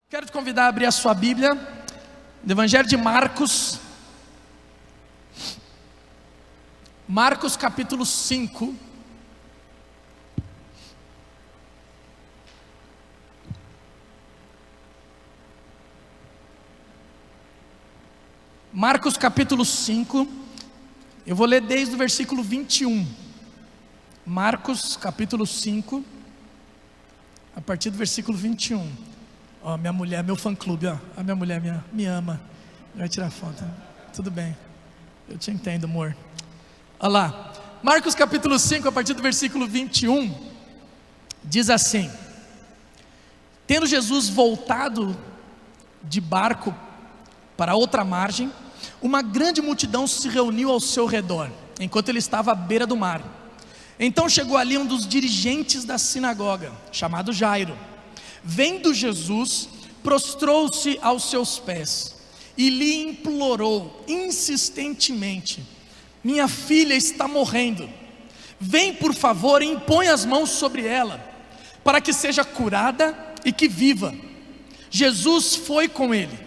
Quero te convidar a abrir a sua Bíblia no Evangelho de Marcos. Marcos capítulo 5. Marcos capítulo 5. Eu vou ler desde o versículo 21. Marcos capítulo 5, a partir do versículo 21. Ó, minha mulher, meu fã-clube, ó. A minha mulher me ama. Vai tirar foto. Tudo bem. Eu te entendo, amor. Olha lá. Marcos capítulo 5, a partir do versículo 21. Diz assim: Tendo Jesus voltado de barco para outra margem, uma grande multidão se reuniu ao seu redor, enquanto ele estava à beira do mar. Então chegou ali um dos dirigentes da sinagoga, chamado Jairo. Vendo Jesus, prostrou-se aos seus pés e lhe implorou insistentemente: minha filha está morrendo, vem por favor e impõe as mãos sobre ela, para que seja curada e que viva. Jesus foi com ele.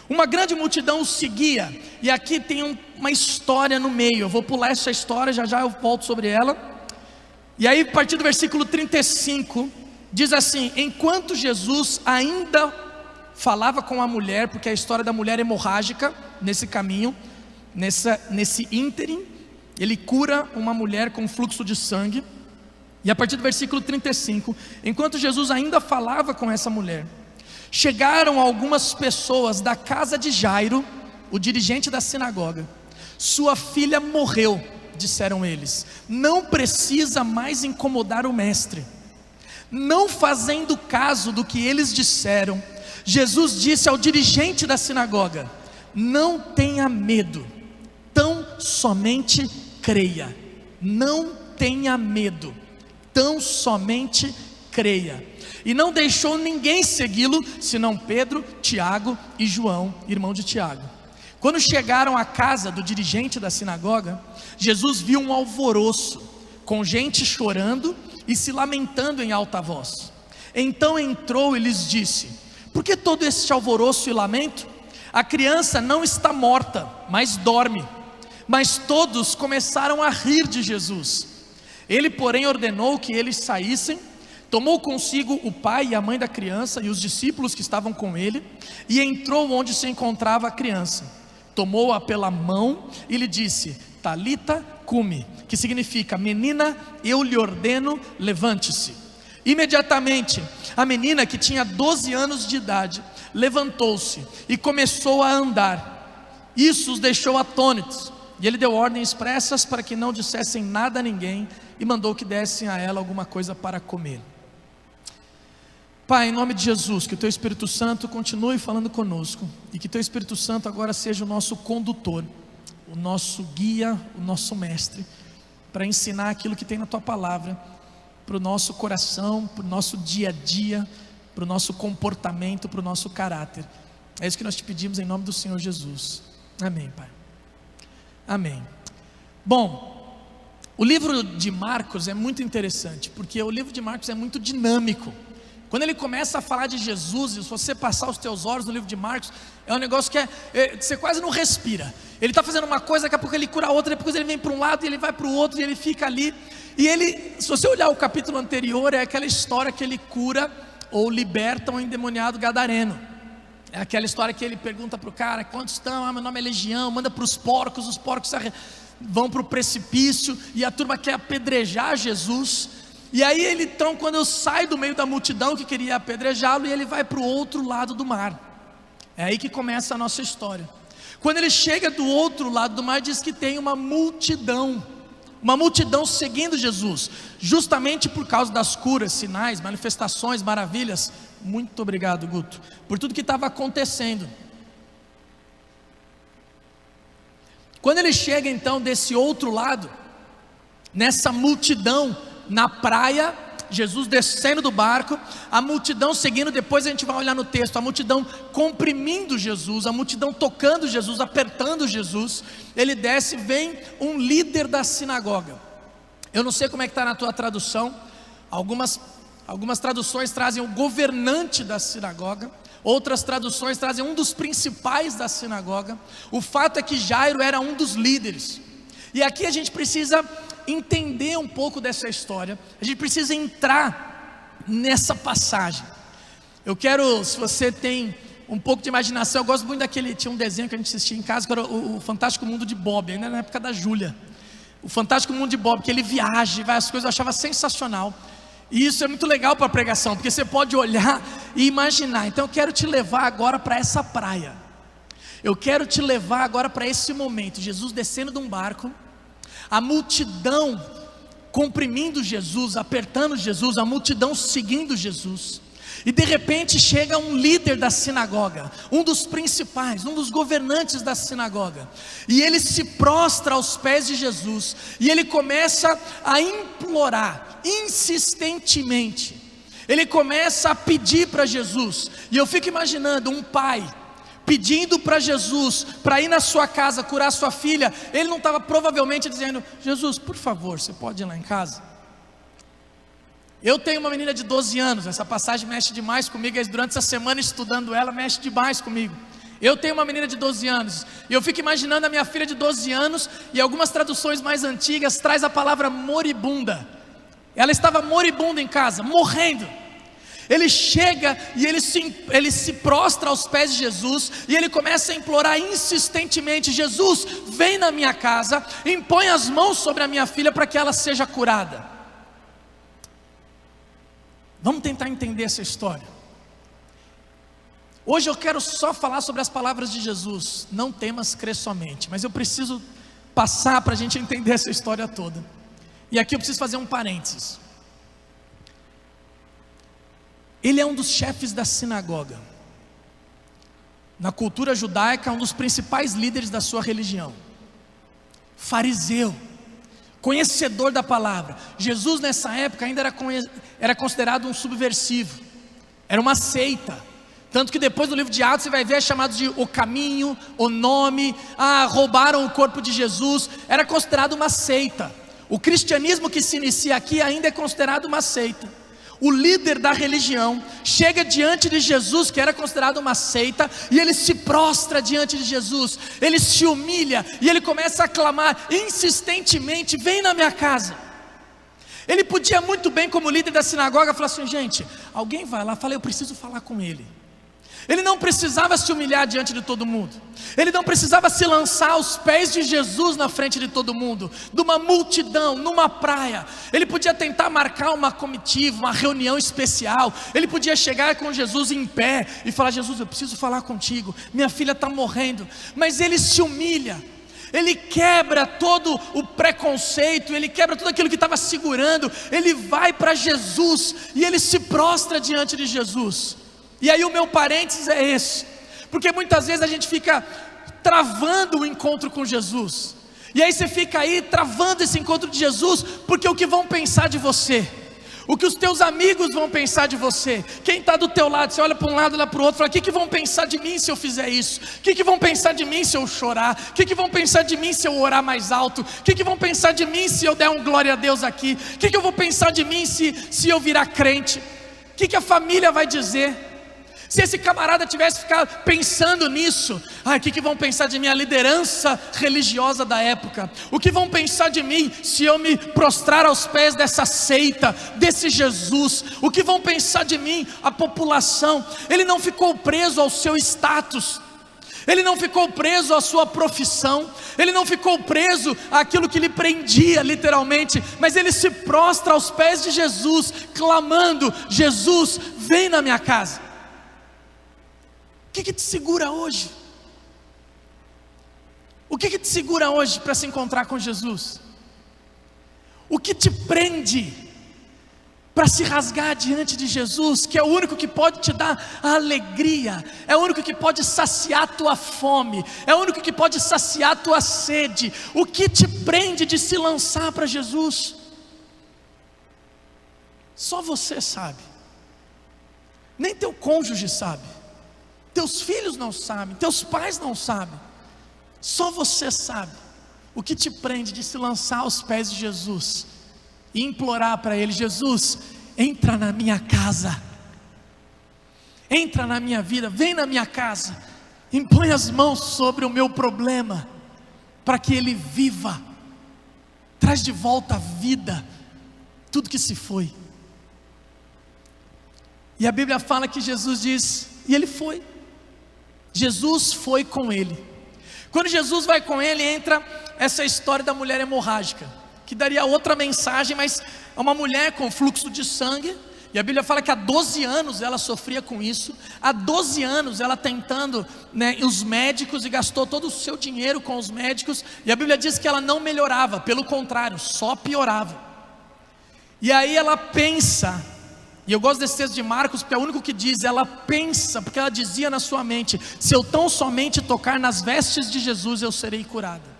Uma grande multidão o seguia, e aqui tem uma história no meio. Eu vou pular essa história, já eu volto sobre ela. E aí, a partir do versículo 35, diz assim: enquanto Jesus ainda falava com a mulher, porque a história da mulher hemorrágica, nesse caminho, nesse ínterim, ele cura uma mulher com fluxo de sangue. E a partir do versículo 35, enquanto Jesus ainda falava com essa mulher, chegaram algumas pessoas da casa de Jairo, o dirigente da sinagoga. Sua filha morreu, disseram eles, não precisa mais incomodar o mestre. Não fazendo caso do que eles disseram, Jesus disse ao dirigente da sinagoga: não tenha medo, tão somente creia. Não tenha medo, tão somente creia. E não deixou ninguém segui-lo, senão Pedro, Tiago e João, irmão de Tiago. Quando chegaram à casa do dirigente da sinagoga, Jesus viu um alvoroço, com gente chorando e se lamentando em alta voz. Então entrou e lhes disse: por que todo este alvoroço e lamento? A criança não está morta, mas dorme. Mas todos começaram a rir de Jesus. Ele, porém, ordenou que eles saíssem, tomou consigo o pai e a mãe da criança e os discípulos que estavam com ele, e entrou onde se encontrava a criança. Tomou-a pela mão e lhe disse: Talita cumi, que significa: menina, eu lhe ordeno, levante-se. Imediatamente a menina, que tinha 12 anos de idade, levantou-se e começou a andar. Isso os deixou atônitos, e ele deu ordens expressas para que não dissessem nada a ninguém, e mandou que dessem a ela alguma coisa para comer. Pai, em nome de Jesus, que o Teu Espírito Santo continue falando conosco, e que Teu Espírito Santo agora seja o nosso condutor, o nosso guia, o nosso mestre, para ensinar aquilo que tem na Tua palavra, para o nosso coração, para o nosso dia a dia, para o nosso comportamento, para o nosso caráter. É isso que nós te pedimos em nome do Senhor Jesus. Amém, Pai. Amém. Bom, o livro de Marcos é muito interessante, porque o livro de Marcos é muito dinâmico. Quando ele começa a falar de Jesus, e se você passar os teus olhos no livro de Marcos, é um negócio que você quase não respira. Ele está fazendo uma coisa, daqui a pouco ele cura outra, depois ele vem para um lado e ele vai para o outro, e ele fica ali. E ele, se você olhar o capítulo anterior, é aquela história que ele cura ou liberta um endemoniado gadareno. É aquela história que ele pergunta para o cara: quantos estão? Ah, meu nome é Legião. Manda para os porcos vão para o precipício, e a turma quer apedrejar Jesus. E aí ele, então, quando sai do meio da multidão que queria apedrejá-lo, e ele vai para o outro lado do mar. É aí que começa a nossa história. Quando ele chega do outro lado do mar, diz que tem uma multidão seguindo Jesus, justamente por causa das curas, sinais, manifestações, maravilhas. Muito obrigado, Guto, por tudo que estava acontecendo. Quando ele chega então desse outro lado, nessa multidão, na praia, Jesus descendo do barco, a multidão seguindo. Depois a gente vai olhar no texto, a multidão comprimindo Jesus, a multidão tocando Jesus, apertando Jesus. Ele desce, vem um líder da sinagoga. Eu não sei como é que está na tua tradução. Algumas Algumas traduções trazem o governante da sinagoga, outras traduções trazem um dos principais da sinagoga. O fato é que Jairo era um dos líderes. E aqui a gente precisa entender um pouco dessa história, a gente precisa entrar nessa passagem. Eu quero, se você tem um pouco de imaginação, eu gosto muito daquele, tinha um desenho que a gente assistia em casa, que era o Fantástico Mundo de Bob, ainda na época da Júlia. O Fantástico Mundo de Bob, que ele viaja, várias coisas, eu achava sensacional. E isso é muito legal para a pregação, porque você pode olhar e imaginar. Então eu quero te levar agora para essa praia. Eu quero te levar agora para esse momento, Jesus descendo de um barco, a multidão comprimindo Jesus, apertando Jesus, a multidão seguindo Jesus. E de repente chega um líder da sinagoga, um dos principais, um dos governantes da sinagoga, e ele se prostra aos pés de Jesus, e ele começa a implorar, insistentemente, ele começa a pedir para Jesus. E eu fico imaginando um pai pedindo para Jesus, para ir na sua casa curar sua filha. Ele não estava provavelmente dizendo: Jesus, por favor, você pode ir lá em casa? Eu tenho uma menina de 12 anos, essa passagem mexe demais comigo, durante essa semana estudando ela, mexe demais comigo. Eu tenho uma menina de 12 anos, e eu fico imaginando a minha filha de 12 anos, e algumas traduções mais antigas traz a palavra moribunda. Ela estava moribunda em casa, morrendo. Ele chega e ele se prostra aos pés de Jesus, e ele começa a implorar insistentemente: Jesus, vem na minha casa, impõe as mãos sobre a minha filha para que ela seja curada. Vamos tentar entender essa história. Hoje eu quero só falar sobre as palavras de Jesus: não temas, crê somente. Mas eu preciso passar para a gente entender essa história toda. E aqui eu preciso fazer um parênteses. Ele é um dos chefes da sinagoga. Na cultura judaica, um dos principais líderes da sua religião. Fariseu, conhecedor da palavra. Jesus nessa época ainda era considerado um subversivo, era uma seita. Tanto que depois do livro de Atos você vai ver chamados de o caminho, o nome, roubaram o corpo de Jesus. Era considerado uma seita. O cristianismo que se inicia aqui ainda é considerado uma seita. O líder da religião chega diante de Jesus, que era considerado uma seita, e ele se prostra diante de Jesus, ele se humilha, e ele começa a clamar insistentemente: vem na minha casa. Ele podia muito bem, como líder da sinagoga, falar assim: gente, alguém vai lá, fala, eu preciso falar com ele. Ele não precisava se humilhar diante de todo mundo, ele não precisava se lançar aos pés de Jesus na frente de todo mundo, de uma multidão, numa praia. Ele podia tentar marcar uma comitiva, uma reunião especial. Ele podia chegar com Jesus em pé e falar: Jesus, eu preciso falar contigo, minha filha está morrendo. Mas ele se humilha, ele quebra todo o preconceito, ele quebra tudo aquilo que estava segurando. Ele vai para Jesus e ele se prostra diante de Jesus. E aí o meu parênteses é esse, porque muitas vezes a gente fica travando o encontro com Jesus, e aí você fica aí travando esse encontro de Jesus, porque o que vão pensar de você, o que os teus amigos vão pensar de você, quem está do teu lado, você olha para um lado, olha para o outro, fala: o que vão pensar de mim se eu fizer isso? O que vão pensar de mim se eu chorar? O que vão pensar de mim se eu orar mais alto? O que vão pensar de mim se eu der um glória a Deus aqui? O que eu vou pensar de mim se eu virar crente? O que a família vai dizer? Se esse camarada tivesse ficado pensando nisso: o que vão pensar de mim, a liderança religiosa da época? O que vão pensar de mim se eu me prostrar aos pés dessa seita, desse Jesus? O que vão pensar de mim, a população? Ele não ficou preso ao seu status, ele não ficou preso à sua profissão, ele não ficou preso àquilo que lhe prendia literalmente, mas ele se prostra aos pés de Jesus, clamando: Jesus, vem na minha casa. O que te segura hoje? O que te segura hoje para se encontrar com Jesus? O que te prende para se rasgar diante de Jesus, que é o único que pode te dar a alegria, é o único que pode saciar a tua fome, é o único que pode saciar a tua sede? O que te prende de se lançar para Jesus? Só você sabe, nem teu cônjuge sabe, teus filhos não sabem, teus pais não sabem, só você sabe. O que te prende de se lançar aos pés de Jesus e implorar para Ele: Jesus, entra na minha casa, entra na minha vida, vem na minha casa, impõe as mãos sobre o meu problema, para que ele viva, traz de volta a vida, tudo que se foi. E a Bíblia fala que Jesus diz, e ele foi, Jesus foi com ele. Quando Jesus vai com ele, entra essa história da mulher hemorrágica, que daria outra mensagem, mas é uma mulher com fluxo de sangue, e a Bíblia fala que há 12 anos ela sofria com isso, há 12 anos ela tentando, os médicos, e gastou todo o seu dinheiro com os médicos, e a Bíblia diz que ela não melhorava, pelo contrário, só piorava. E aí ela pensa, e eu gosto desse texto de Marcos, porque é o único que diz, ela pensa, porque ela dizia na sua mente, se eu tão somente tocar nas vestes de Jesus, eu serei curada.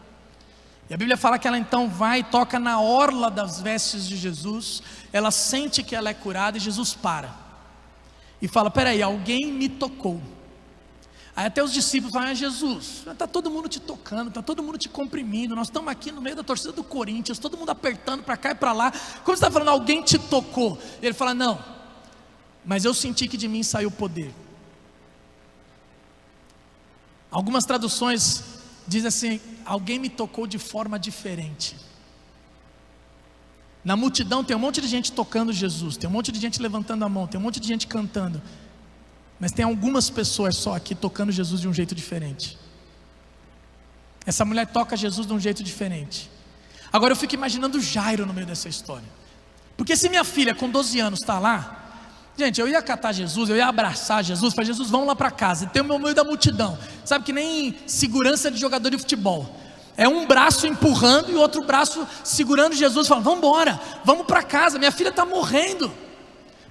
E a Bíblia fala que ela então vai e toca na orla das vestes de Jesus, ela sente que ela é curada, e Jesus para, e fala, peraí, alguém me tocou. Aí até os discípulos falam, Jesus, está todo mundo te tocando, está todo mundo te comprimindo, nós estamos aqui no meio da torcida do Corinthians, todo mundo apertando para cá e para lá, como você está falando, alguém te tocou? E ele fala, não, mas eu senti que de mim saiu poder. Algumas traduções dizem assim, alguém me tocou de forma diferente. Na multidão tem um monte de gente tocando Jesus, tem um monte de gente levantando a mão, tem um monte de gente cantando, mas tem algumas pessoas só aqui tocando Jesus de um jeito diferente. Essa mulher toca Jesus de um jeito diferente. Agora eu fico imaginando Jairo no meio dessa história, porque se minha filha com 12 anos está lá, gente, eu ia catar Jesus, eu ia abraçar Jesus, falar, Jesus, vamos lá para casa, e tem o meu meio da multidão, sabe que nem segurança de jogador de futebol, é um braço empurrando e o outro braço segurando Jesus, falando, vamos embora, vamos para casa, minha filha está morrendo.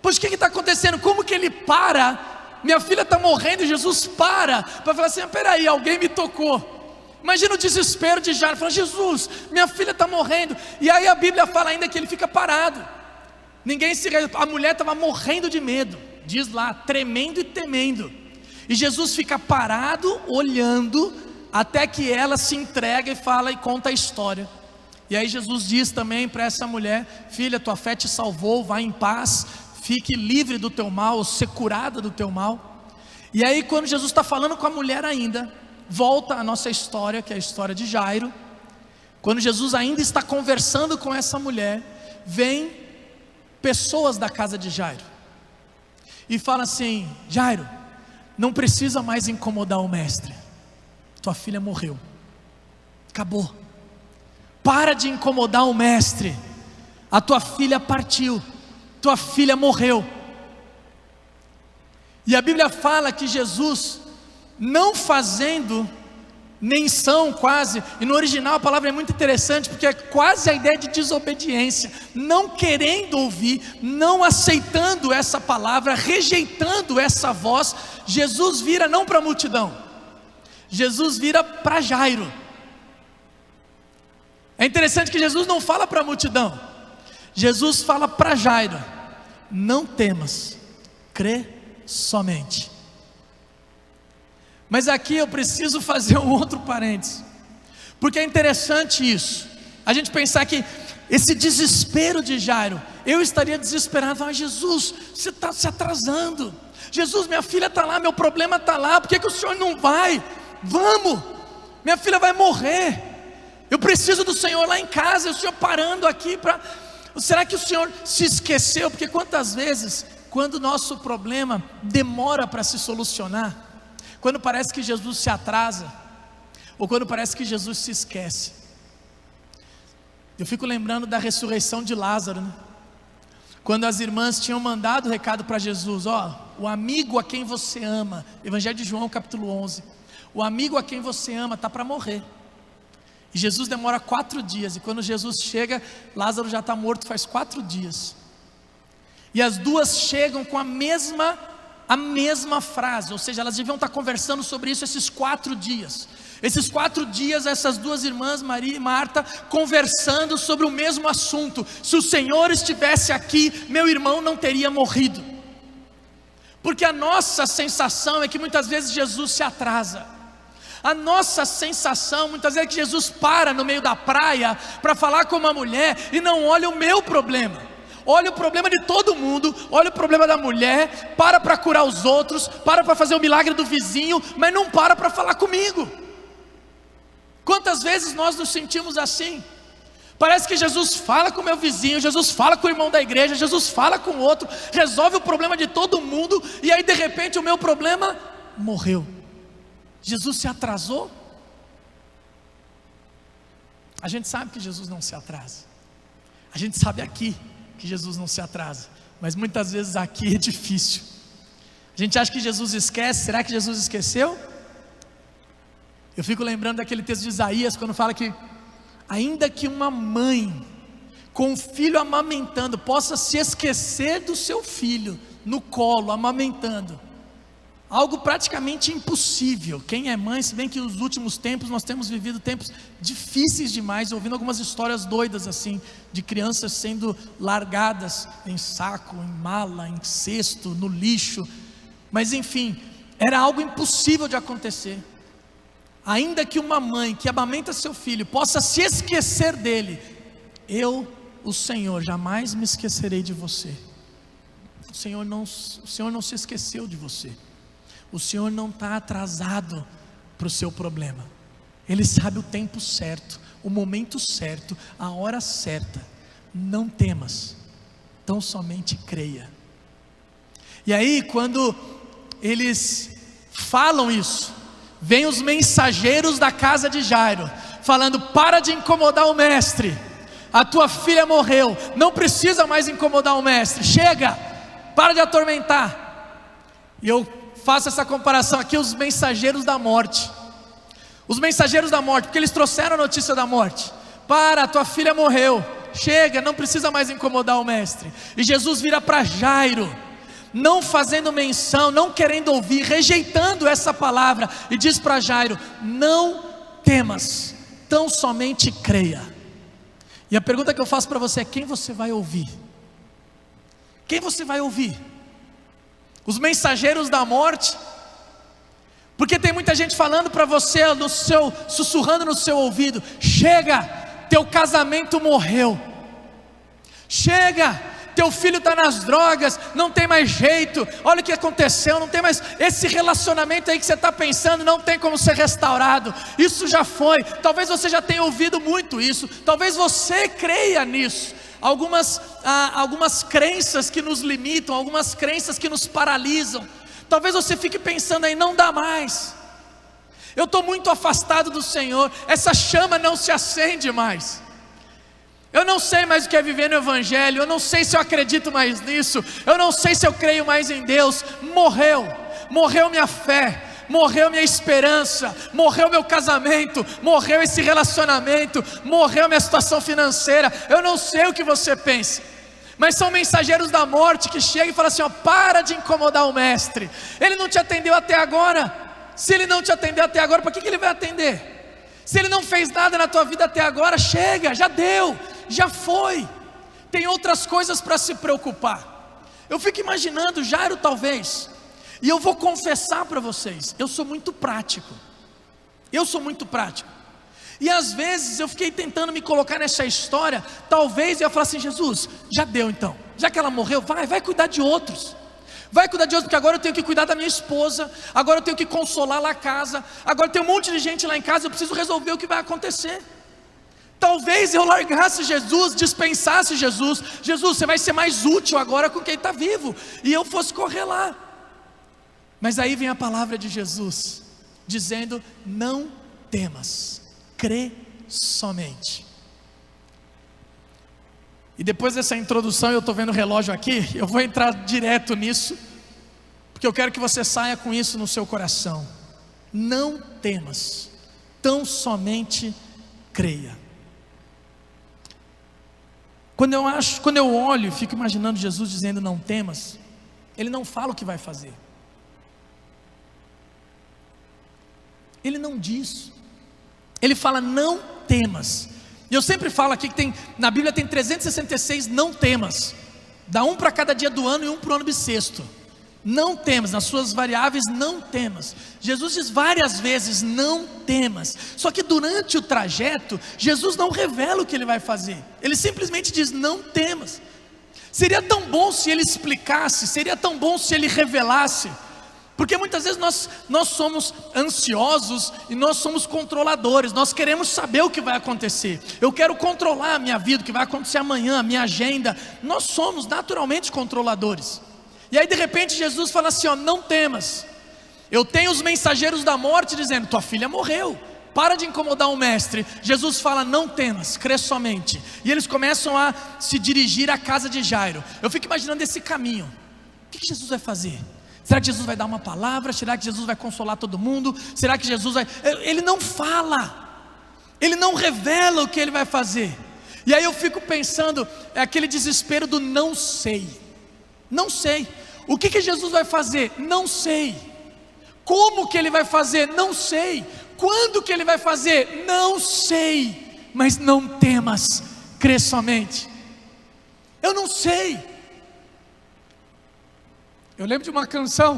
Pois o que está acontecendo? Como que ele para? Minha filha está morrendo e Jesus para falar assim, peraí, alguém me tocou. Imagina o desespero de Jairo, falando, Jesus, minha filha está morrendo. E aí a Bíblia fala ainda que ele fica parado, a mulher estava morrendo de medo, diz lá, tremendo e temendo, e Jesus fica parado, olhando, até que ela se entrega e fala e conta a história. E aí Jesus diz também para essa mulher, filha, tua fé te salvou, vai em paz, fique livre do teu mal, ser curada do teu mal. E aí quando Jesus está falando com a mulher ainda, volta a nossa história, que é a história de Jairo. Quando Jesus ainda está conversando com essa mulher, vem pessoas da casa de Jairo e fala assim, Jairo, não precisa mais incomodar o mestre, tua filha morreu, acabou, para de incomodar o mestre, a tua filha partiu, tua filha morreu. E a Bíblia fala que Jesus, não fazendo menção quase, e no original a palavra é muito interessante, porque é quase a ideia de desobediência, não querendo ouvir, não aceitando essa palavra, rejeitando essa voz, Jesus vira não para a multidão, Jesus vira para Jairo. É interessante que Jesus não fala para a multidão, Jesus fala para Jairo, não temas, crê somente. Mas aqui eu preciso fazer um outro parênteses, porque é interessante isso, a gente pensar que esse desespero de Jairo, eu estaria desesperado, Jesus, você está se atrasando, Jesus, minha filha está lá, meu problema está lá, por que o Senhor não vai? Vamos, minha filha vai morrer, eu preciso do Senhor lá em casa, e o Senhor parando aqui para... Será que o Senhor se esqueceu? Porque quantas vezes, quando o nosso problema demora para se solucionar, quando parece que Jesus se atrasa, ou quando parece que Jesus se esquece, eu fico lembrando da ressurreição de Lázaro, né? Quando as irmãs tinham mandado o recado para Jesus, o amigo a quem você ama, Evangelho de João capítulo 11, o amigo a quem você ama está para morrer, e Jesus demora 4 dias, e quando Jesus chega, Lázaro já está morto faz 4 dias, e as duas chegam com a mesma frase, ou seja, elas deviam estar conversando sobre isso esses 4 dias, essas duas irmãs, Maria e Marta, conversando sobre o mesmo assunto, se o Senhor estivesse aqui, meu irmão não teria morrido, porque a nossa sensação é que muitas vezes Jesus se atrasa, a nossa sensação muitas vezes é que Jesus para no meio da praia, para falar com uma mulher, e não olha o meu problema, olha o problema de todo mundo, olha o problema da mulher, para curar os outros, para fazer o milagre do vizinho, mas não para falar comigo. Quantas vezes nós nos sentimos assim? Parece que Jesus fala com o meu vizinho, Jesus fala com o irmão da igreja, Jesus fala com o outro, resolve o problema de todo mundo, e aí de repente o meu problema morreu. Jesus se atrasou? A gente sabe que Jesus não se atrasa. A gente sabe aqui que Jesus não se atrasa, mas muitas vezes aqui é difícil. A gente acha que Jesus esquece. Será que Jesus esqueceu? Eu fico lembrando daquele texto de Isaías, quando fala que ainda que uma mãe com um filho amamentando possa se esquecer do seu filho no colo, amamentando, algo praticamente impossível. Quem é mãe, se bem que nos últimos tempos nós temos vivido tempos difíceis demais, ouvindo algumas histórias doidas assim, de crianças sendo largadas em saco, em mala, em cesto, no lixo, mas enfim, era algo impossível de acontecer. Ainda que uma mãe que amamenta seu filho possa se esquecer dele, eu, o Senhor, jamais me esquecerei de você. O Senhor não se esqueceu de você. O Senhor não está atrasado para o seu problema. Ele sabe o tempo certo, o momento certo, a hora certa. Não temas, tão somente creia. E aí, quando eles falam isso, vem os mensageiros da casa de Jairo, falando: para de incomodar o mestre, a tua filha morreu, não precisa mais incomodar o mestre, chega, para de atormentar. E eu faço essa comparação aqui, os mensageiros da morte. Os mensageiros da morte, porque eles trouxeram a notícia da morte. Para, tua filha morreu, chega, não precisa mais incomodar o mestre. E Jesus vira para Jairo, não fazendo menção, não querendo ouvir, rejeitando essa palavra, e diz para Jairo: não temas, tão somente creia. E a pergunta que eu faço para você é: quem você vai ouvir? Quem você vai ouvir? Os mensageiros da morte? Porque tem muita gente falando para você, sussurrando no seu ouvido: chega, teu casamento morreu, chega, teu filho está nas drogas, não tem mais jeito, olha o que aconteceu, não tem mais, esse relacionamento aí que você está pensando não tem como ser restaurado, isso já foi. Talvez você já tenha ouvido muito isso, talvez você creia nisso. Algumas crenças que nos limitam, algumas crenças que nos paralisam. Talvez você fique pensando aí: não dá mais, eu estou muito afastado do Senhor, essa chama não se acende mais, eu não sei mais o que é viver no Evangelho, eu não sei se eu acredito mais nisso, eu não sei se eu creio mais em Deus. Morreu minha fé, morreu minha esperança, morreu meu casamento, morreu esse relacionamento, morreu minha situação financeira. Eu não sei o que você pensa, mas são mensageiros da morte que chegam e falam assim: ó, para de incomodar o mestre, ele não te atendeu até agora. Se ele não te atendeu até agora, para que ele vai atender? Se ele não fez nada na tua vida até agora, chega, já deu, já foi, tem outras coisas para se preocupar. Eu fico imaginando Jairo, talvez, e eu vou confessar para vocês, eu sou muito prático, e às vezes eu fiquei tentando me colocar nessa história. Talvez eu ia falar assim: Jesus, já deu então, já que ela morreu, vai cuidar de outros, porque agora eu tenho que cuidar da minha esposa, agora eu tenho que consolar lá a casa, agora tem um monte de gente lá em casa, eu preciso resolver o que vai acontecer. Talvez eu largasse Jesus, dispensasse Jesus, você vai ser mais útil agora com quem está vivo, e eu fosse correr lá. Mas aí vem a palavra de Jesus, dizendo: não temas, crê somente. E depois dessa introdução, eu estou vendo o relógio aqui, eu vou entrar direto nisso, porque eu quero que você saia com isso no seu coração. Não temas, tão somente creia. Quando eu olho e fico imaginando Jesus dizendo não temas, Ele não fala o que vai fazer, Ele não diz, Ele fala: não temas. E eu sempre falo aqui que na Bíblia tem 366 não temas, dá um para cada dia do ano e um para o ano bissexto. Não temas, nas suas variáveis, não temas. Jesus diz várias vezes: não temas. Só que durante o trajeto, Jesus não revela o que Ele vai fazer, Ele simplesmente diz: não temas. Seria tão bom se Ele explicasse, seria tão bom se Ele revelasse. Porque muitas vezes nós somos ansiosos e nós somos controladores, nós queremos saber o que vai acontecer. Eu quero controlar a minha vida, o que vai acontecer amanhã, a minha agenda. Nós somos naturalmente controladores. E aí de repente Jesus fala assim, ó, não temas. Eu tenho os mensageiros da morte dizendo, tua filha morreu, para de incomodar o mestre. Jesus fala, não temas, crê somente. E eles começam a se dirigir à casa de Jairo. Eu fico imaginando esse caminho. O que Jesus vai fazer? Será que Jesus vai dar uma palavra? Será que Jesus vai consolar todo mundo? Será que Jesus vai... Ele não fala, Ele não revela o que Ele vai fazer. E aí eu fico pensando, é aquele desespero do não sei. Não sei. O que Jesus vai fazer? Não sei. Como que Ele vai fazer? Não sei. Quando que Ele vai fazer? Não sei. Mas não temas, crê somente. Eu não sei. Eu lembro de uma canção,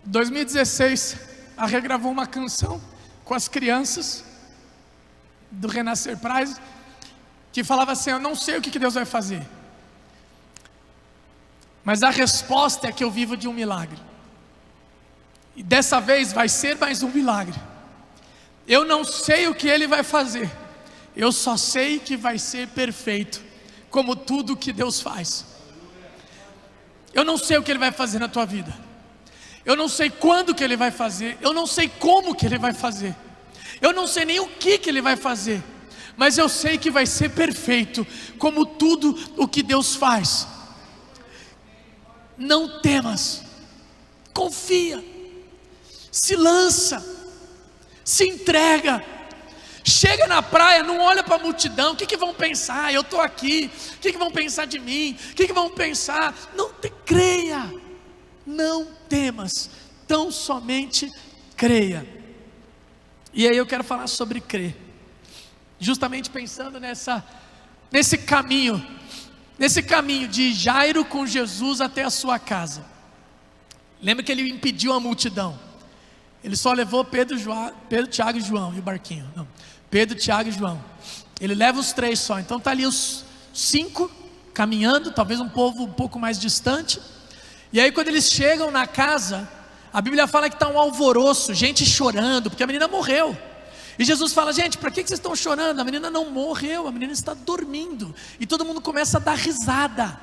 em 2016, a regravou uma canção com as crianças do Renascer Prize, que falava assim, eu não sei o que Deus vai fazer, mas a resposta é que eu vivo de um milagre, e dessa vez vai ser mais um milagre. Eu não sei o que Ele vai fazer, eu só sei que vai ser perfeito, como tudo que Deus faz. Eu não sei o que Ele vai fazer na tua vida, eu não sei quando que Ele vai fazer, eu não sei como que Ele vai fazer, eu não sei nem o que Ele vai fazer, mas eu sei que vai ser perfeito, como tudo o que Deus faz. Não temas, confia, se lança, se entrega. Chega na praia, não olha para a multidão, o que vão pensar? Eu estou aqui, o que vão pensar de mim? O que vão pensar? Não creia, não temas, tão somente creia. E aí eu quero falar sobre crer, justamente pensando nesse caminho de Jairo com Jesus até a sua casa. Lembra que ele impediu a multidão, ele só levou Pedro, Tiago e João e o barquinho, não. Pedro, Tiago e João. Ele leva os 3 só. Então está ali os 5 caminhando, talvez um povo um pouco mais distante. E aí quando eles chegam na casa, a Bíblia fala que está um alvoroço, gente chorando, porque a menina morreu. E Jesus fala, gente, para que vocês estão chorando? A menina não morreu, a menina está dormindo. E todo mundo começa a dar risada.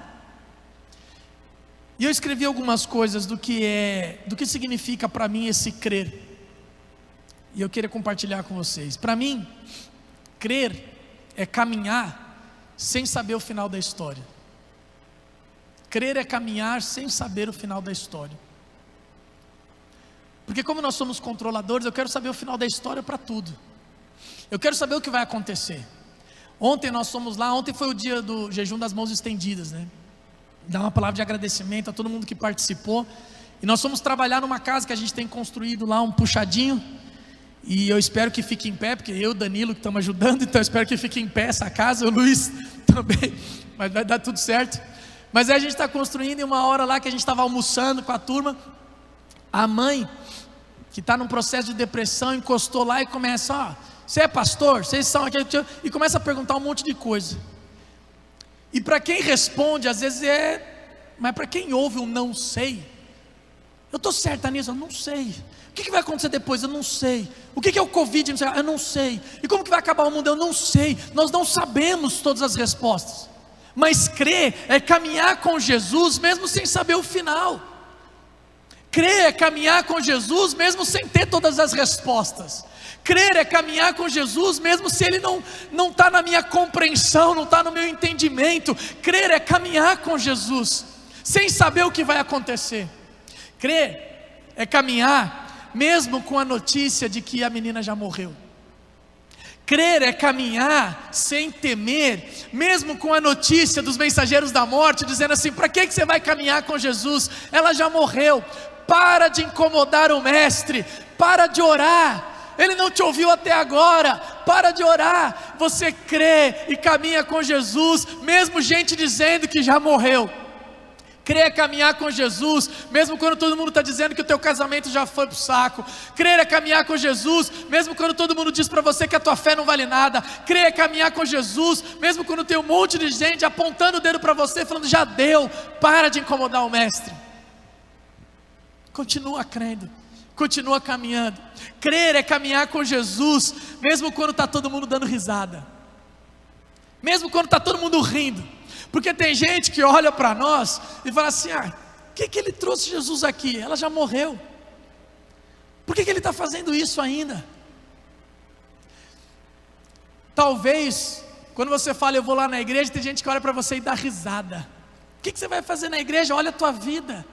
E eu escrevi algumas coisas do que significa para mim esse crer. E eu queria compartilhar com vocês. Para mim, crer é caminhar sem saber o final da história. Crer é caminhar sem saber o final da história. Porque como nós somos controladores, eu quero saber o final da história para tudo. Eu quero saber o que vai acontecer. Ontem nós fomos lá, ontem foi o dia do jejum das mãos estendidas, né? Dar uma palavra de agradecimento a todo mundo que participou. E nós fomos trabalhar numa casa que a gente tem construído lá, um puxadinho. E eu espero que fique em pé, porque eu e o Danilo que estamos ajudando, então eu espero que fique em pé essa casa, o Luiz também, mas vai dar tudo certo. Mas aí a gente está construindo, e uma hora lá que a gente estava almoçando com a turma, a mãe, que está num processo de depressão, encostou lá e começa, ó, você é pastor? Vocês são aqui? E começa a perguntar um monte de coisa. E para quem responde, às vezes mas para quem ouve um não sei, eu estou certa nisso, eu não sei. O que vai acontecer depois? Eu não sei. O que é o Covid? Eu não sei. E como que vai acabar o mundo? Eu não sei. Nós não sabemos todas as respostas. Mas crer é caminhar com Jesus mesmo sem saber o final. Crer é caminhar com Jesus mesmo sem ter todas as respostas. Crer é caminhar com Jesus mesmo se Ele não está na minha compreensão, não está no meu entendimento. Crer é caminhar com Jesus sem saber o que vai acontecer. Crer é caminhar mesmo com a notícia de que a menina já morreu. Crer é caminhar sem temer, mesmo com a notícia dos mensageiros da morte, dizendo assim, para que você vai caminhar com Jesus? Ela já morreu. Para de incomodar o mestre, para de orar, ele não te ouviu até agora, para de orar. Você crê e caminha com Jesus, mesmo gente dizendo que já morreu. Crer é caminhar com Jesus, mesmo quando todo mundo está dizendo que o teu casamento já foi para o saco. Crer é caminhar com Jesus, mesmo quando todo mundo diz para você que a tua fé não vale nada. Crer é caminhar com Jesus, mesmo quando tem um monte de gente apontando o dedo para você, falando: já deu, para de incomodar o mestre. Continua crendo, continua caminhando. Crer é caminhar com Jesus, mesmo quando está todo mundo dando risada, mesmo quando está todo mundo rindo. Porque tem gente que olha para nós e fala assim: o que ele trouxe Jesus aqui? Ela já morreu. Por que ele está fazendo isso ainda? Talvez, quando você fala: eu vou lá na igreja, tem gente que olha para você e dá risada. O que você vai fazer na igreja? Olha a tua vida.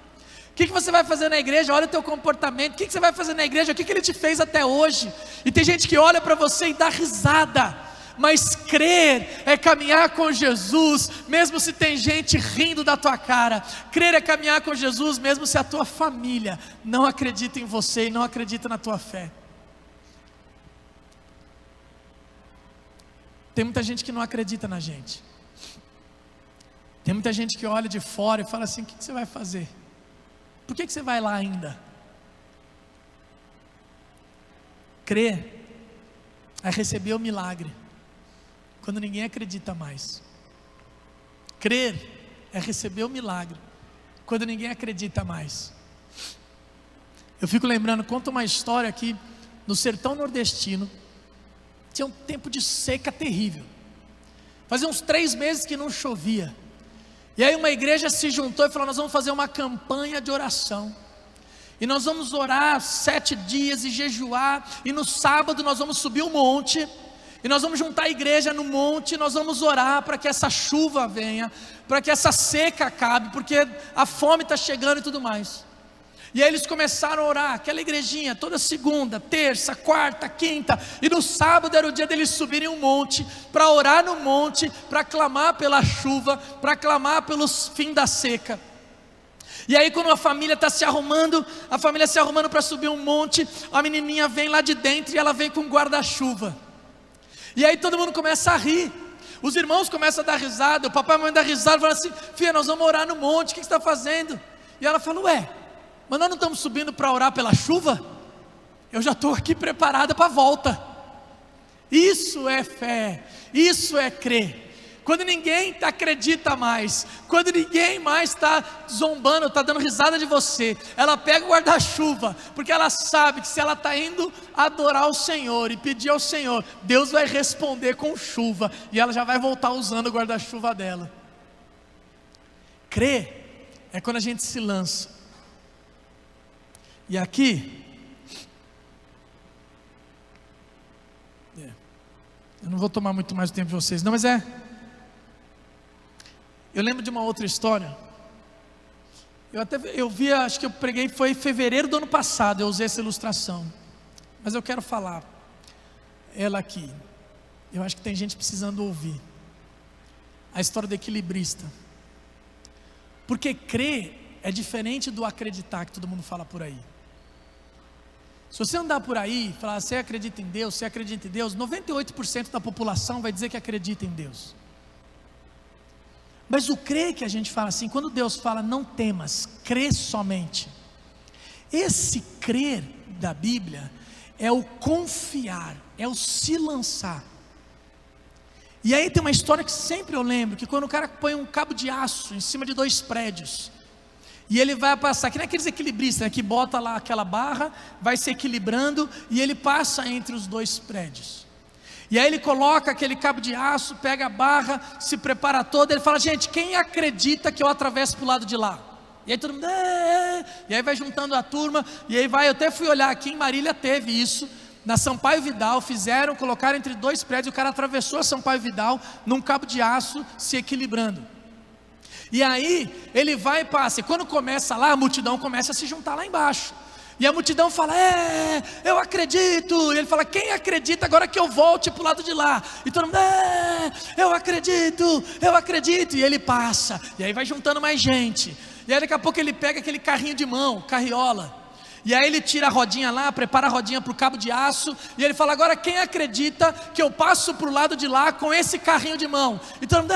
O que você vai fazer na igreja? Olha o teu comportamento. O que você vai fazer na igreja? O que ele te fez até hoje? E tem gente que olha para você e dá risada. Mas crer é caminhar com Jesus, mesmo se tem gente rindo da tua cara. Crer é caminhar com Jesus, mesmo se a tua família não acredita em você e não acredita na tua fé. Tem muita gente que não acredita na gente. Tem muita gente que olha de fora e fala assim: o que você vai fazer? Por que você vai lá ainda? Crer é receber o milagre quando ninguém acredita mais. Crer é receber o milagre quando ninguém acredita mais. Eu fico lembrando, conta uma história aqui no sertão nordestino. Tinha um tempo de seca terrível. Fazia uns 3 meses que não chovia. E aí uma igreja se juntou e falou: nós vamos fazer uma campanha de oração. E nós vamos orar 7 dias e jejuar. E no sábado nós vamos subir um monte. E nós vamos juntar a igreja no monte, nós vamos orar para que essa chuva venha, para que essa seca acabe, porque a fome está chegando e tudo mais. E aí eles começaram a orar, aquela igrejinha, toda segunda, terça, quarta, quinta, e no sábado era o dia deles subirem um monte, para orar no monte, para clamar pela chuva, para clamar pelo fim da seca. E aí quando a família está se arrumando, para subir um monte, a menininha vem lá de dentro e ela vem com um guarda-chuva. E aí todo mundo começa a rir, os irmãos começam a dar risada, o papai e a mãe dão risada, falam assim: filha, nós vamos orar no monte, o que você está fazendo? E ela fala: mas nós não estamos subindo para orar pela chuva? Eu já estou aqui preparada para a volta. Isso é fé, isso é crer. Quando ninguém acredita mais, quando ninguém mais está zombando, está dando risada de você, ela pega o guarda-chuva, porque ela sabe que se ela está indo adorar o Senhor e pedir ao Senhor, Deus vai responder com chuva, e ela já vai voltar usando o guarda-chuva dela. Crer é quando a gente se lança. E aqui, eu não vou tomar muito mais tempo de vocês, não, mas eu lembro de uma outra história. Eu vi, acho que eu preguei, foi em fevereiro do ano passado, eu usei essa ilustração. Mas eu quero falar ela aqui. Eu acho que tem gente precisando ouvir. A história do equilibrista. Porque crer é diferente do acreditar, que todo mundo fala por aí. Se você andar por aí e falar: você acredita em Deus, 98% da população vai dizer que acredita em Deus. Mas o crer que a gente fala assim, quando Deus fala: não temas, crê somente. Esse crer da Bíblia é o confiar, é o se lançar. E aí tem uma história que sempre eu lembro, que quando o cara põe um cabo de aço em cima de 2 prédios, e ele vai passar, que nem aqueles equilibristas, né, que bota lá aquela barra, vai se equilibrando, e ele passa entre os 2 prédios. E aí ele coloca aquele cabo de aço, pega a barra, se prepara todo, ele fala: gente, quem acredita que eu atravesso para o lado de lá? E aí todo mundo, e aí vai juntando a turma, e aí vai, eu até fui olhar aqui em Marília, teve isso, na Sampaio Vidal, colocaram entre 2 prédios, o cara atravessou a Sampaio Vidal, num cabo de aço, se equilibrando. E aí, ele vai e passa, e quando começa lá, a multidão começa a se juntar lá embaixo. E a multidão fala: eu acredito. E ele fala: quem acredita agora que eu volte para o lado de lá? E todo mundo: eu acredito. E ele passa, e aí vai juntando mais gente. E aí daqui a pouco ele pega aquele carrinho de mão, carriola. E aí ele tira a rodinha lá, prepara a rodinha para o cabo de aço, e ele fala: agora quem acredita que eu passo para o lado de lá com esse carrinho de mão? E todo mundo: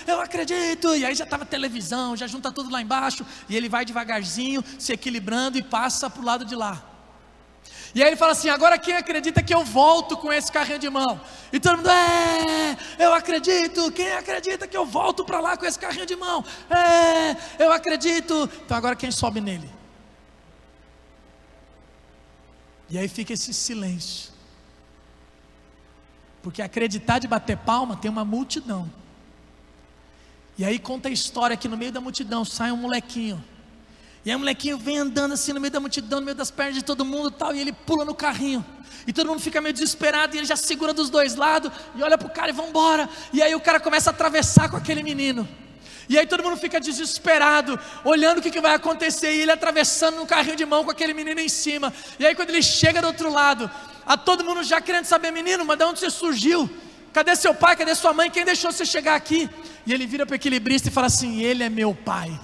eu acredito. E aí já estava televisão, já junta tudo lá embaixo, e ele vai devagarzinho, se equilibrando e passa para o lado de lá. E aí ele fala assim: agora quem acredita que eu volto com esse carrinho de mão? E todo mundo: eu acredito. Quem acredita que eu volto para lá com esse carrinho de mão? Eu acredito. Então agora quem sobe nele? E aí fica esse silêncio, porque acreditar de bater palma tem uma multidão. E aí conta a história que no meio da multidão sai um molequinho. E aí o molequinho vem andando assim no meio da multidão, no meio das pernas de todo mundo e tal, e ele pula no carrinho. E todo mundo fica meio desesperado, e ele já segura dos dois lados, e olha pro cara e vão embora. E aí o cara começa a atravessar com aquele menino. E aí todo mundo fica desesperado, olhando o que vai acontecer, e ele atravessando no carrinho de mão com aquele menino em cima. E aí quando ele chega do outro lado, a todo mundo já querendo saber: menino, mas de onde você surgiu? Cadê seu pai, cadê sua mãe, quem deixou você chegar aqui? E ele vira para o equilibrista e fala assim: ele é meu pai.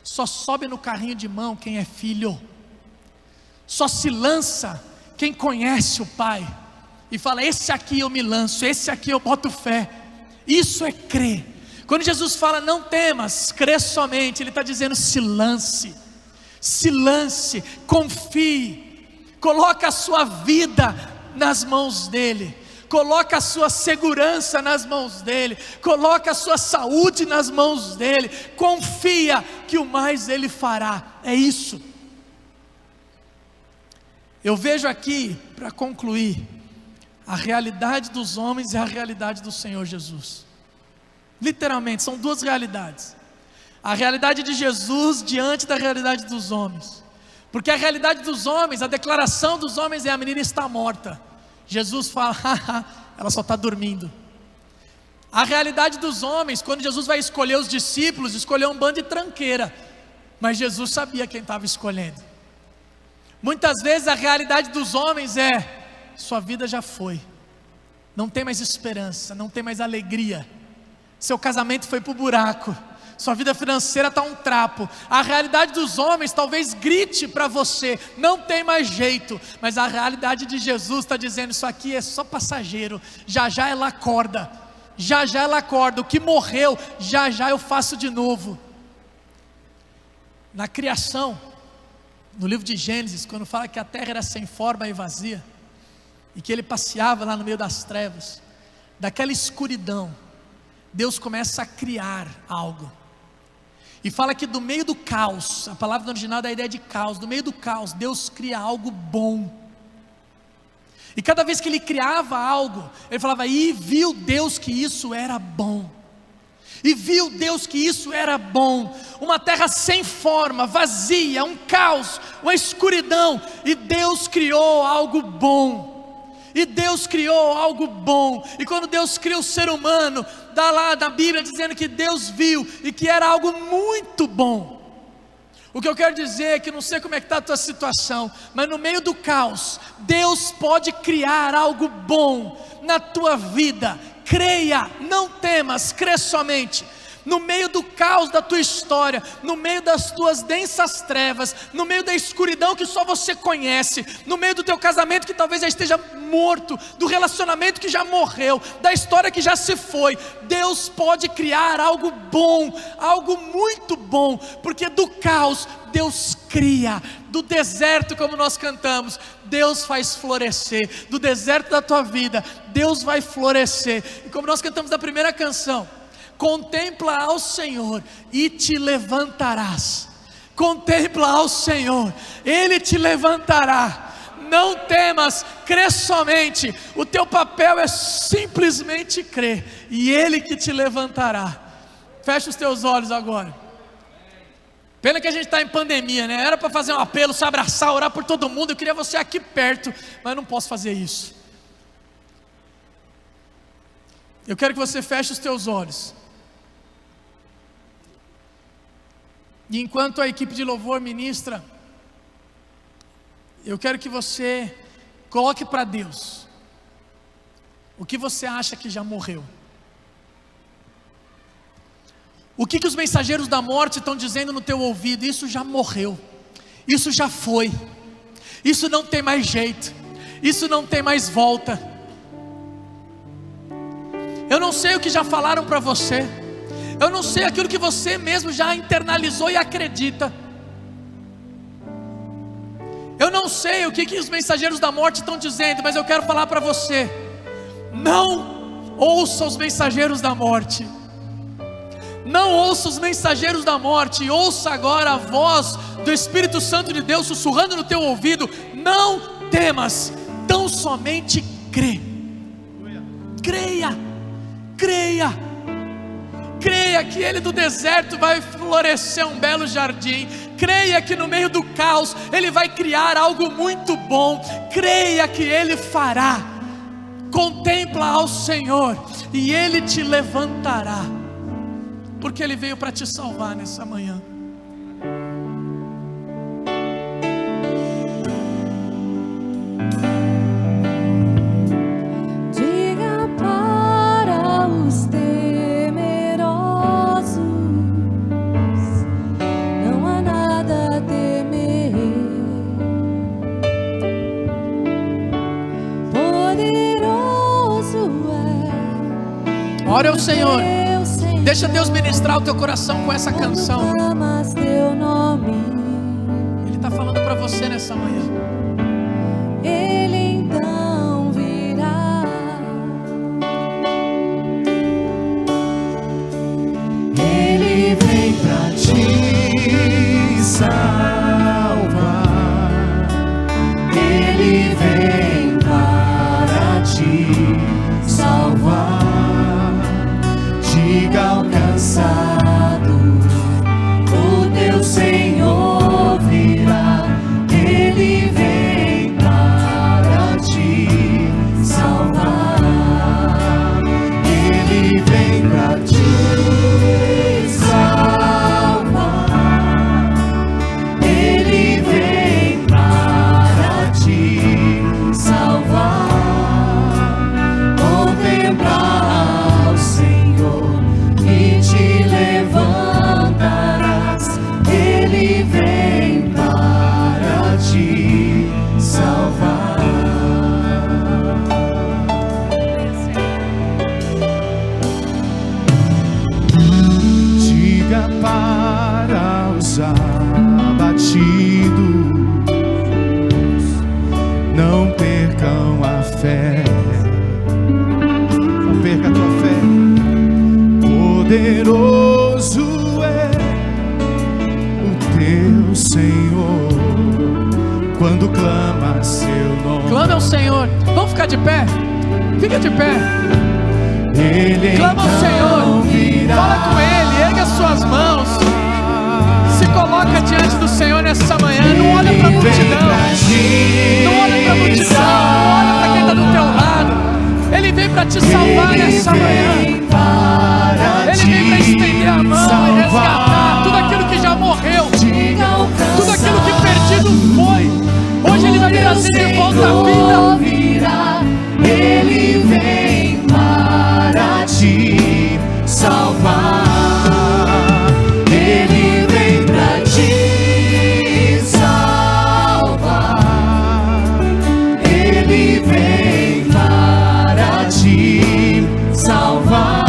Só sobe no carrinho de mão quem é filho, só se lança quem conhece o pai, e fala: esse aqui eu me lanço, esse aqui eu boto fé. Isso é crer. Quando Jesus fala: não temas, crê somente, Ele está dizendo: se lance, confie, coloca a sua vida nas mãos dEle, coloca a sua segurança nas mãos dEle, coloca a sua saúde nas mãos dEle, confia que o mais Ele fará. É isso. Eu vejo aqui, para concluir, a realidade dos homens e a realidade do Senhor Jesus. Literalmente, são duas realidades. A realidade de Jesus diante da realidade dos homens. Porque a realidade dos homens, a declaração dos homens é: a menina está morta. Jesus fala: ela só está dormindo. A realidade dos homens, quando Jesus vai escolher os discípulos, escolheu um bando de tranqueira. Mas Jesus sabia quem estava escolhendo. Muitas vezes a realidade dos homens é: sua vida já foi, não tem mais esperança, não tem mais alegria. Seu casamento foi para o buraco, sua vida financeira está um trapo. A realidade dos homens talvez grite para você: não tem mais jeito. Mas a realidade de Jesus está dizendo: isso aqui é só passageiro, já já ela acorda, já já ela acorda. O que morreu, já já eu faço de novo. Na criação, no livro de Gênesis, quando fala que a terra era sem forma e vazia, e que ele passeava lá no meio das trevas, daquela escuridão, Deus começa a criar algo. E fala que do meio do caos, a palavra no original dá a ideia de caos, do meio do caos, Deus cria algo bom. E cada vez que Ele criava algo, Ele falava: e viu Deus que isso era bom. E viu Deus que isso era bom. Uma terra sem forma, vazia, um caos, uma escuridão. E Deus criou algo bom. E Deus criou algo bom. E quando Deus cria o ser humano, dá lá na Bíblia dizendo que Deus viu e que era algo muito bom. O que eu quero dizer é que não sei como é que está a tua situação, mas no meio do caos, Deus pode criar algo bom na tua vida. Creia, não temas, crê somente. No meio do caos da tua história, no meio das tuas densas trevas, no meio da escuridão que só você conhece, no meio do teu casamento que talvez já esteja morto, do relacionamento que já morreu, da história que já se foi, Deus pode criar algo bom, algo muito bom, porque do caos Deus cria, do deserto, como nós cantamos, Deus faz florescer, do deserto da tua vida, Deus vai florescer. E como nós cantamos na primeira canção: contempla ao Senhor e te levantarás. Contempla ao Senhor, Ele te levantará. Não temas, crê somente. O teu papel é simplesmente crer, e Ele que te levantará. Fecha os teus olhos agora. Pena que a gente está em pandemia, né? Era para fazer um apelo, se abraçar, orar por todo mundo. Eu queria você aqui perto, mas não posso fazer isso. Eu quero que você feche os teus olhos. E enquanto a equipe de louvor ministra, eu quero que você coloque para Deus o que você acha que já morreu. O que os mensageiros da morte estão dizendo no teu ouvido? Isso já morreu. isso já foi, isso não tem mais jeito, isso não tem mais volta. Eu não sei o que já falaram para você, eu não sei aquilo que você mesmo já internalizou e acredita. Eu não sei o que os mensageiros da morte estão dizendo, mas eu quero falar para você: não ouça os mensageiros da morte. Não ouça os mensageiros da morte, ouça agora a voz do Espírito Santo de Deus sussurrando no teu ouvido: não temas, tão somente crê. Creia, creia, creia que Ele do deserto vai florescer um belo jardim. Creia que no meio do caos Ele vai criar algo muito bom. Creia que Ele fará. Contempla ao Senhor e Ele te levantará, porque Ele veio para te salvar nessa manhã. Diga para os temerosos, não há nada a temer. Poderoso é. Ore ao Senhor. Deixa Deus ministrar o teu coração com essa canção. Ele está falando para você nessa manhã. Ele então virá. Ele vem pra te salvar. Ele vem para te salvar. Diga ao cansado, o teu Senhor virá. Ele vem para te salvar. Ele vem para te salvar. Ele vem para te salvar. Contemplar ao Senhor e te levantarás. Ele vem para te salvar. Diga para os abatidos, não percam a fé. Não perca a tua fé. Poderoso é o teu Senhor quando clama seu nome. Clama ao Senhor. Vamos ficar de pé? Fica de pé. Ele Clama ao Senhor. virá. Fala com Ele. Erga as suas mãos. Se coloca diante do Senhor nessa manhã. Não olha para a multidão. Não olha para a multidão. Não olha para quem está do teu lado. Ele vem para te salvar nessa manhã. Ele vem para estender a mão e resgatar tudo aquilo que já morreu, tudo aquilo que perdido foi. Hoje Ele vai trazer de volta a vida. Ele vem para te salvar. Ele vem para te salvar. Ele vem para te salvar.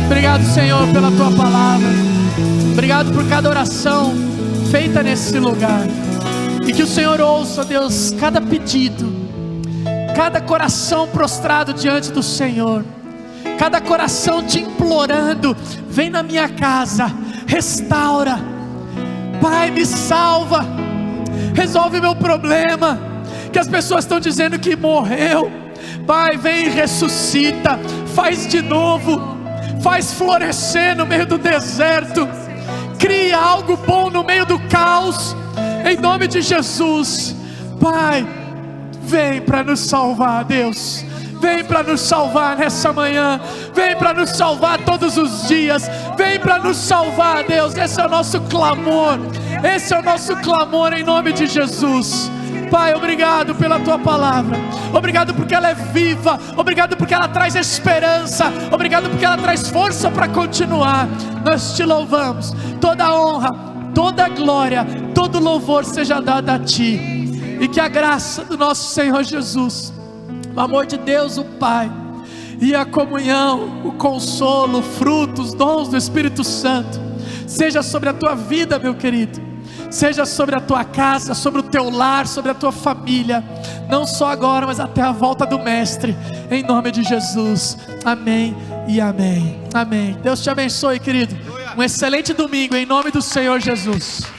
Obrigado, Senhor, pela tua palavra. Obrigado por cada oração feita nesse lugar. E que o Senhor ouça, Deus, cada pedido, cada coração prostrado diante do Senhor, cada coração te implorando: vem na minha casa, restaura, Pai, me salva, resolve meu problema. Que as pessoas estão dizendo que morreu, Pai, vem e ressuscita, faz de novo, faz florescer no meio do deserto, cria algo bom no meio do caos, em nome de Jesus. Pai, vem para nos salvar, Deus. Vem para nos salvar nessa manhã. Vem para nos salvar todos os dias. Vem para nos salvar, Deus. Esse é o nosso clamor. Esse é o nosso clamor em nome de Jesus. Pai, obrigado pela tua palavra. Obrigado porque ela é viva. Obrigado porque ela traz esperança. Obrigado porque ela traz força para continuar. Nós te louvamos. Toda a honra, toda a glória, todo louvor seja dado a ti. E que a graça do nosso Senhor Jesus, o amor de Deus o Pai, e a comunhão, o consolo, o fruto, os dons do Espírito Santo, seja sobre a tua vida, meu querido, seja sobre a tua casa, sobre o teu lar, sobre a tua família, não só agora, mas até a volta do Mestre, em nome de Jesus. Amém e amém. Amém. Deus te abençoe, querido. Um excelente domingo, em nome do Senhor Jesus.